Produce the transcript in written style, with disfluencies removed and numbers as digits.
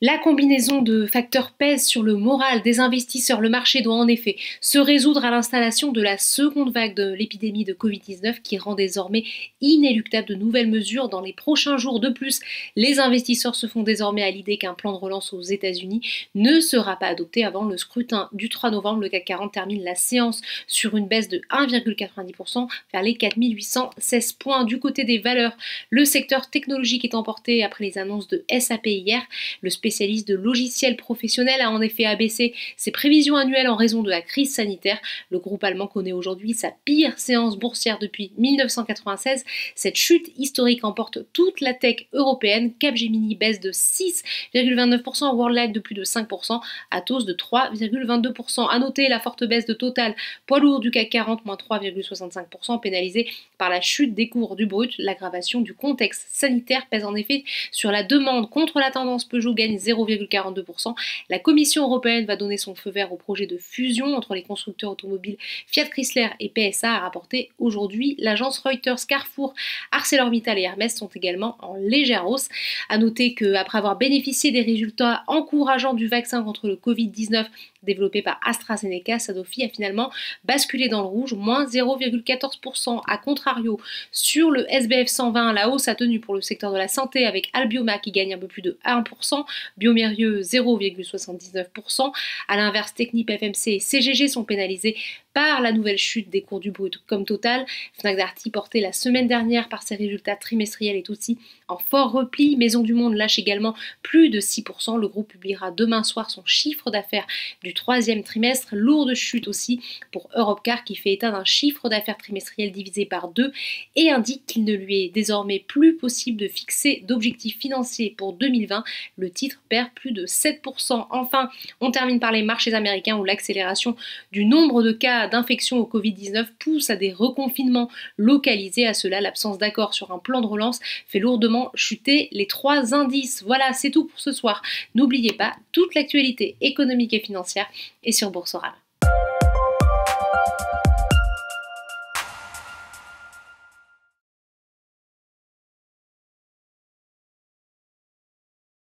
La combinaison de facteurs pèse sur le moral des investisseurs. Le marché doit en effet se résoudre à l'installation de la seconde vague de l'épidémie de Covid-19 qui rend désormais inéluctable de nouvelles mesures dans les prochains jours. De plus, les investisseurs se font désormais à l'idée qu'un plan de relance aux États-Unis ne sera pas adopté avant le scrutin du 3 novembre. Le CAC 40 termine la séance sur une baisse de 1,90% vers les 4816 points. Du côté des valeurs, le secteur technologique est emporté après les annonces de SAP hier. Le spécialiste de logiciels professionnels a en effet abaissé ses prévisions annuelles en raison de la crise sanitaire. Le groupe allemand connaît aujourd'hui sa pire séance boursière depuis 1996. Cette chute historique emporte toute la tech européenne. Capgemini baisse de 6,29%, Worldline de plus de 5%, Atos de 3,22%. À noter la forte baisse de Total, poids lourd du CAC 40, moins 3,65%, pénalisé par la chute des cours du brut. L'aggravation du contexte sanitaire pèse en effet sur la demande. Contre la tendance, Peugeot gagne 0,42%. La Commission européenne va donner son feu vert au projet de fusion entre les constructeurs automobiles Fiat Chrysler et PSA, a rapporté aujourd'hui l'agence Reuters. Carrefour, ArcelorMittal et Hermès sont également en légère hausse. À noter qu'après avoir bénéficié des résultats encourageants du vaccin contre le Covid-19 développé par AstraZeneca, Sanofi a finalement basculé dans le rouge, moins 0,14%. A contrario, sur le SBF 120, la hausse a tenu pour le secteur de la santé avec Albioma qui gagne un peu plus de 1%, Biomérieux 0,79%. A l'inverse, Technip, FMC et CGG sont pénalisés par la nouvelle chute des cours du brut comme Total. Fnac Darty, porté la semaine dernière par ses résultats trimestriels, est aussi en fort repli. Maison du Monde lâche également plus de 6%. Le groupe publiera demain soir son chiffre d'affaires du troisième trimestre. Lourde chute aussi pour Europcar qui fait état d'un chiffre d'affaires trimestriel divisé par 2 et indique qu'il ne lui est désormais plus possible de fixer d'objectifs financiers pour 2020. Le titre perd plus de 7%. Enfin, on termine par les marchés américains où l'accélération du nombre de cas d'infection au Covid-19 pousse à des reconfinements localisés. À cela, l'absence d'accord sur un plan de relance fait lourdement chuter les trois indices. Voilà, c'est tout pour ce soir. N'oubliez pas, toute l'actualité économique et financière est sur Boursorama.